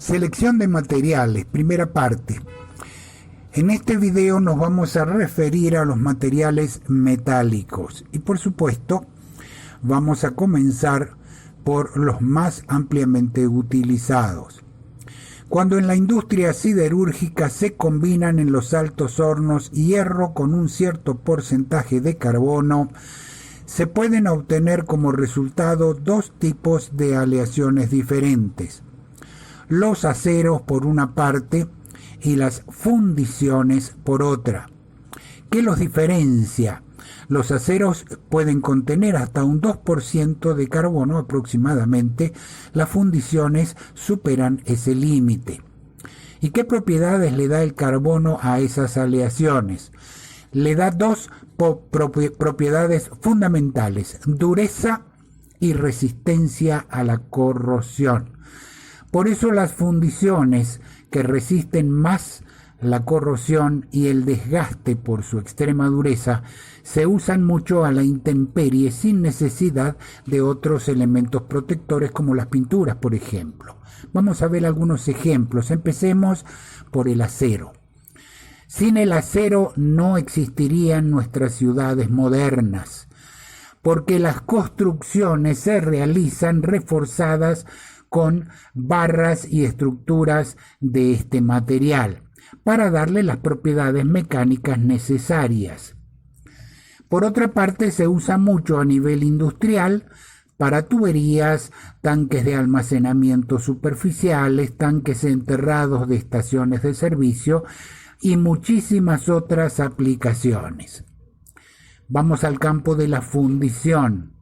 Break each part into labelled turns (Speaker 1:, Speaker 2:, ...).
Speaker 1: Selección de materiales, primera parte. En este video nos vamos a referir a los materiales metálicos y por supuesto vamos a comenzar por los más ampliamente utilizados. Cuando en la industria siderúrgica se combinan en los altos hornos hierro con un cierto porcentaje de carbono, se pueden obtener como resultado dos tipos de aleaciones diferentes: los aceros por una parte y las fundiciones por otra. ¿Qué los diferencia? Los aceros pueden contener hasta un 2% de carbono aproximadamente. Las fundiciones superan ese límite. ¿Y qué propiedades le da el carbono a esas aleaciones? Le da dos propiedades fundamentales: dureza y resistencia a la corrosión. Por eso las fundiciones, que resisten más la corrosión y el desgaste por su extrema dureza, se usan mucho a la intemperie sin necesidad de otros elementos protectores como las pinturas, por ejemplo. Vamos a ver algunos ejemplos. Empecemos por el acero. Sin el acero no existirían nuestras ciudades modernas, porque las construcciones se realizan reforzadas con barras y estructuras de este material para darle las propiedades mecánicas necesarias. Por otra parte, se usa mucho a nivel industrial para tuberías, tanques de almacenamiento superficiales, tanques enterrados de estaciones de servicio y muchísimas otras aplicaciones. Vamos al campo de la fundición.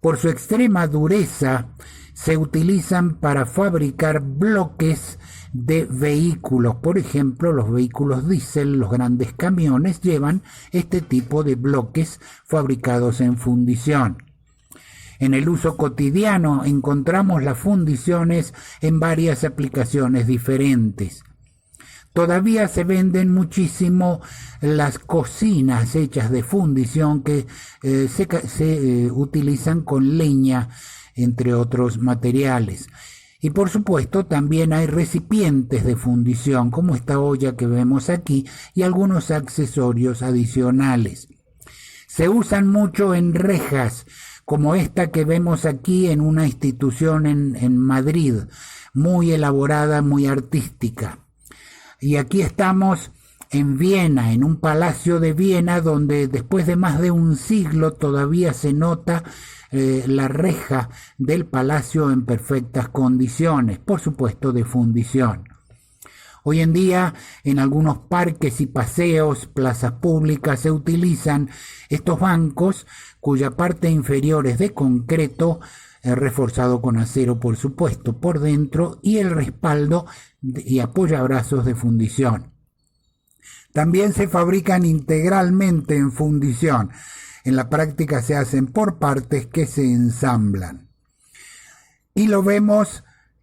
Speaker 1: Por su extrema dureza, se utilizan para fabricar bloques de vehículos. Por ejemplo, los vehículos diésel, los grandes camiones llevan este tipo de bloques fabricados en fundición. En el uso cotidiano encontramos las fundiciones en varias aplicaciones diferentes. Todavía se venden muchísimo las cocinas hechas de fundición que se utilizan con leña, entre otros materiales. Y por supuesto también hay recipientes de fundición, como esta olla que vemos aquí, y algunos accesorios adicionales. Se usan mucho en rejas, como esta que vemos aquí en una institución en Madrid, muy elaborada, muy artística. Y aquí estamos en Viena, en un palacio de Viena, donde después de más de un siglo todavía se nota la reja del palacio en perfectas condiciones, por supuesto de fundición. Hoy en día, en algunos parques y paseos, plazas públicas, se utilizan estos bancos cuya parte inferior es de concreto, reforzado con acero, por supuesto, por dentro, y el respaldo y apoyabrazos de fundición. También se fabrican integralmente en fundición. En la práctica se hacen por partes que se ensamblan. Y lo vemos,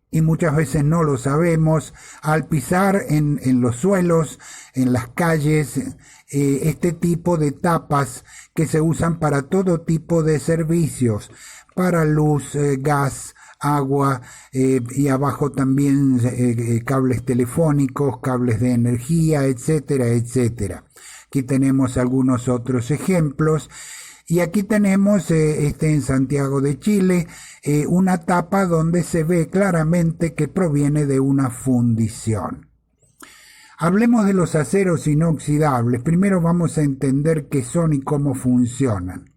Speaker 1: y muchas veces no lo sabemos, al pisar en los suelos, en las calles, este tipo de tapas que se usan para todo tipo de servicios, para luz, gas, agua, y abajo también cables telefónicos, cables de energía, etcétera, etcétera. Aquí tenemos algunos otros ejemplos. Y aquí tenemos en Santiago de Chile, una tapa donde se ve claramente que proviene de una fundición. Hablemos de los aceros inoxidables. Primero vamos a entender qué son y cómo funcionan.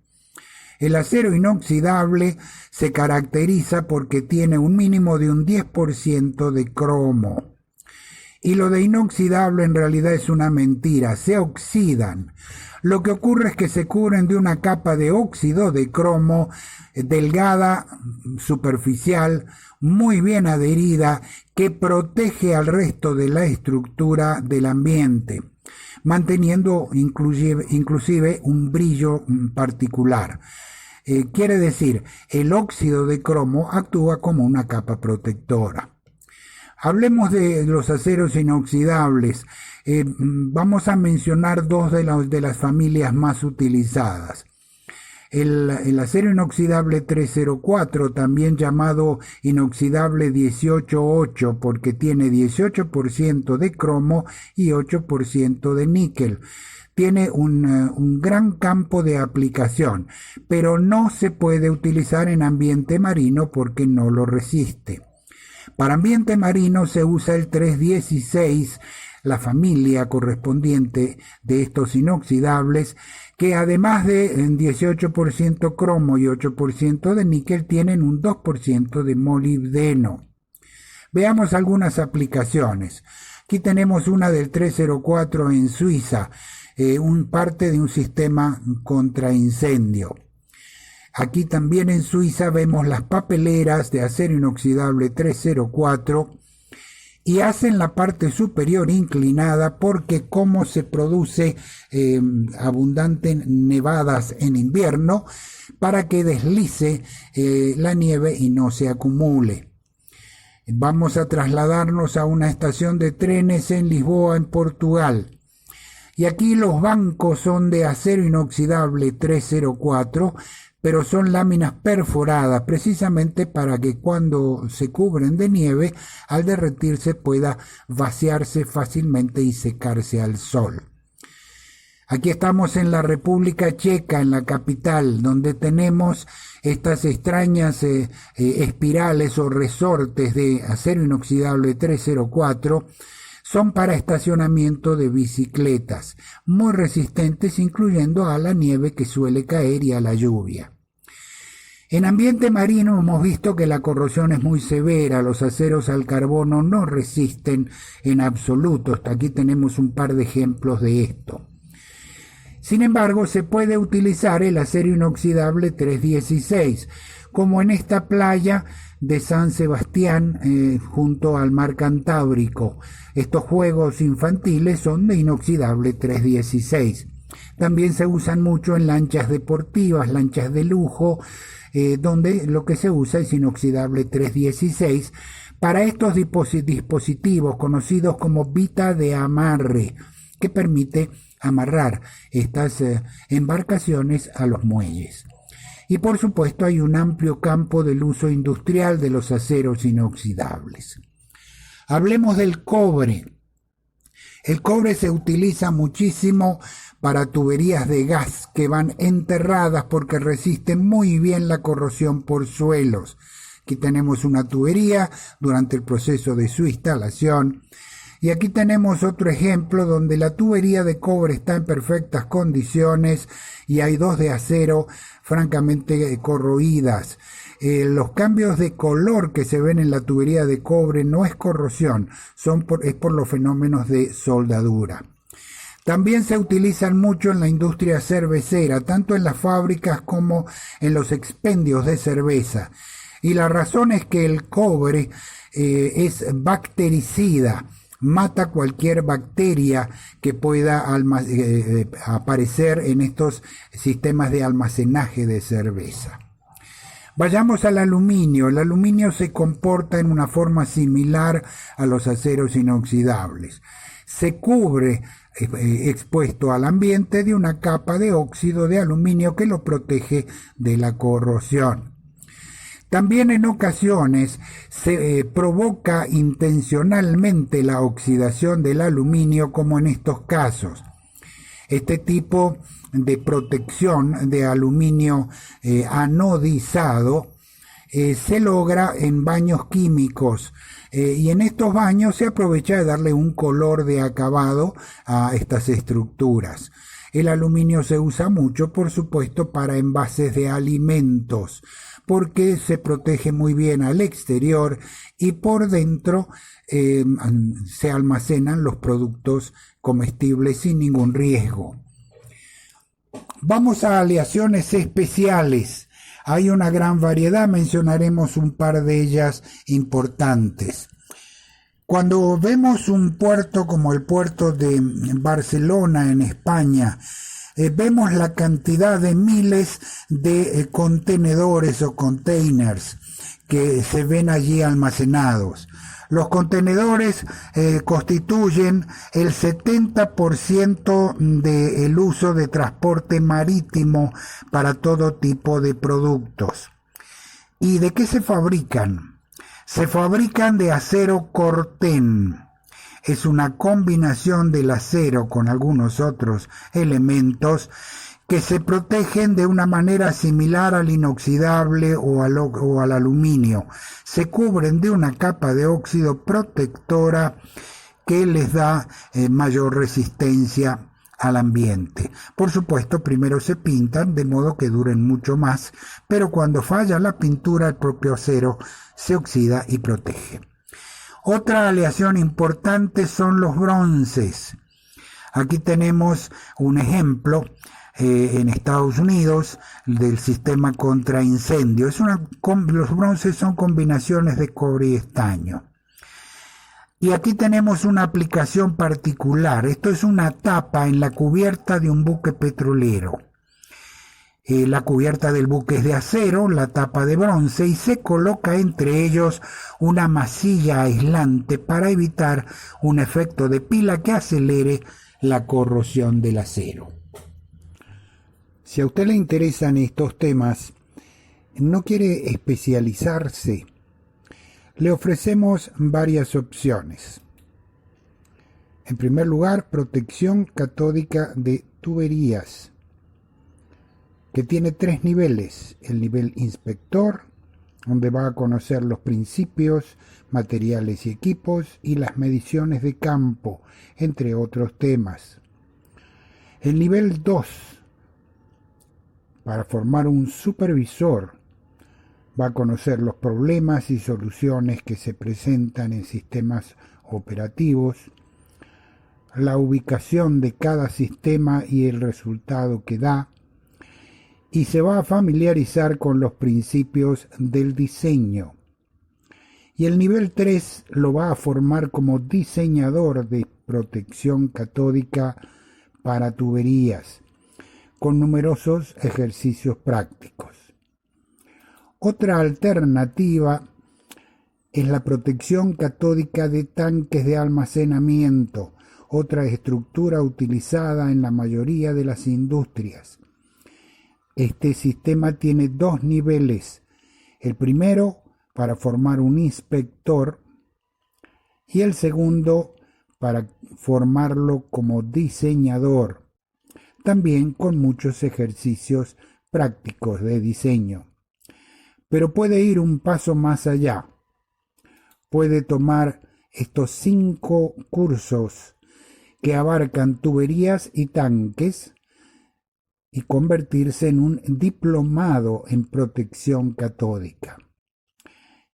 Speaker 1: El acero inoxidable se caracteriza porque tiene un mínimo de un 10% de cromo. Y lo de inoxidable en realidad es una mentira, se oxidan. Lo que ocurre es que se cubren de una capa de óxido de cromo delgada, superficial, muy bien adherida, que protege al resto de la estructura del ambiente, manteniendo inclusive un brillo particular. Quiere decir, el óxido de cromo actúa como una capa protectora. Hablemos de los aceros inoxidables. Vamos a mencionar dos de las familias más utilizadas. El acero inoxidable 304, también llamado inoxidable 18-8 porque tiene 18% de cromo y 8% de níquel. Tiene un gran campo de aplicación, pero no se puede utilizar en ambiente marino porque no lo resiste. Para ambiente marino se usa el 316, la familia correspondiente de estos inoxidables, que además de 18% cromo y 8% de níquel, tienen un 2% de molibdeno. Veamos algunas aplicaciones. Aquí tenemos una del 304 en Suiza, parte de un sistema contra incendio. Aquí también en Suiza vemos las papeleras de acero inoxidable 304 y hacen la parte superior inclinada porque como se produce abundantes nevadas en invierno, para que deslice la nieve y no se acumule. Vamos a trasladarnos a una estación de trenes en Lisboa, en Portugal. Y aquí los bancos son de acero inoxidable 304, pero son láminas perforadas precisamente para que cuando se cubren de nieve, al derretirse pueda vaciarse fácilmente y secarse al sol. Aquí estamos en la República Checa, en la capital, donde tenemos estas extrañas espirales o resortes de acero inoxidable 304. Son para estacionamiento de bicicletas, muy resistentes incluyendo a la nieve que suele caer y a la lluvia. En ambiente marino hemos visto que la corrosión es muy severa, los aceros al carbono no resisten en absoluto. Hasta aquí tenemos un par de ejemplos de esto. Sin embargo, se puede utilizar el acero inoxidable 316, como en esta playa de San Sebastián junto al mar Cantábrico. Estos juegos infantiles son de inoxidable 316. También se usan mucho en lanchas deportivas, lanchas de lujo, donde lo que se usa es inoxidable 316 para estos dispositivos conocidos como vita de amarre, que permite amarrar estas embarcaciones a los muelles. Y por supuesto hay un amplio campo del uso industrial de los aceros inoxidables. Hablemos del cobre. El cobre se utiliza muchísimo para tuberías de gas que van enterradas porque resisten muy bien la corrosión por suelos. Aquí tenemos una tubería durante el proceso de su instalación. Y aquí tenemos otro ejemplo donde la tubería de cobre está en perfectas condiciones y hay dos de acero francamente corroídas. Los cambios de color que se ven en la tubería de cobre no es corrosión, es por los fenómenos de soldadura. También se utilizan mucho en la industria cervecera, tanto en las fábricas como en los expendios de cerveza. Y la razón es que el cobre es bactericida. Mata cualquier bacteria que pueda aparecer en estos sistemas de almacenaje de cerveza. Vayamos al aluminio. El aluminio se comporta en una forma similar a los aceros inoxidables. Se cubre expuesto al ambiente de una capa de óxido de aluminio que lo protege de la corrosión. También en ocasiones se provoca intencionalmente la oxidación del aluminio, como en estos casos. Este tipo de protección de aluminio anodizado se logra en baños químicos y en estos baños se aprovecha de darle un color de acabado a estas estructuras. El aluminio se usa mucho, por supuesto, para envases de alimentos, porque se protege muy bien al exterior y por dentro se almacenan los productos comestibles sin ningún riesgo. Vamos a aleaciones especiales. Hay una gran variedad, mencionaremos un par de ellas importantes. Cuando vemos un puerto como el puerto de Barcelona en España, vemos la cantidad de miles de contenedores o containers que se ven allí almacenados. Los contenedores constituyen el 70% del uso de transporte marítimo para todo tipo de productos. ¿Y de qué se fabrican? Se fabrican de acero corten. Es una combinación del acero con algunos otros elementos que se protegen de una manera similar al inoxidable o al aluminio. Se cubren de una capa de óxido protectora que les da mayor resistencia al ambiente. Por supuesto, primero se pintan de modo que duren mucho más, pero cuando falla la pintura, el propio acero se oxida y protege. Otra aleación importante son los bronces. Aquí tenemos un ejemplo en Estados Unidos del sistema contra incendio. Los bronces son combinaciones de cobre y estaño. Y aquí tenemos una aplicación particular. Esto es una tapa en la cubierta de un buque petrolero. La cubierta del buque es de acero, la tapa de bronce, y se coloca entre ellos una masilla aislante para evitar un efecto de pila que acelere la corrosión del acero. Si a usted le interesan estos temas, no quiere especializarse, le ofrecemos varias opciones. En primer lugar, protección catódica de tuberías, que tiene 3 niveles. El nivel inspector, donde va a conocer los principios, materiales y equipos y las mediciones de campo, entre otros temas. El nivel 2, para formar un supervisor, va a conocer los problemas y soluciones que se presentan en sistemas operativos, la ubicación de cada sistema y el resultado que da, y se va a familiarizar con los principios del diseño. Y el nivel 3 lo va a formar como diseñador de protección catódica para tuberías, con numerosos ejercicios prácticos. Otra alternativa es la protección catódica de tanques de almacenamiento, otra estructura utilizada en la mayoría de las industrias. Este sistema tiene 2 niveles. El primero para formar un inspector y el segundo para formarlo como diseñador, también con muchos ejercicios prácticos de diseño. Pero puede ir un paso más allá. Puede tomar estos 5 cursos que abarcan tuberías y tanques y convertirse en un diplomado en protección catódica.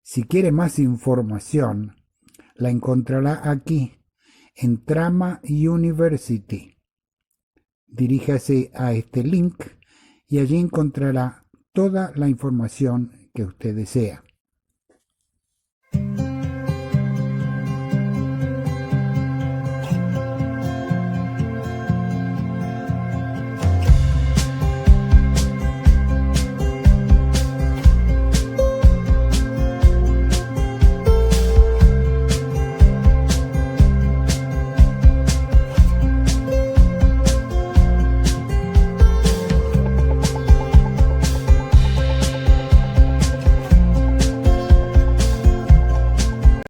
Speaker 1: Si quiere más información, la encontrará aquí, en Trama University. Diríjase a este link y allí encontrará toda la información que usted desea.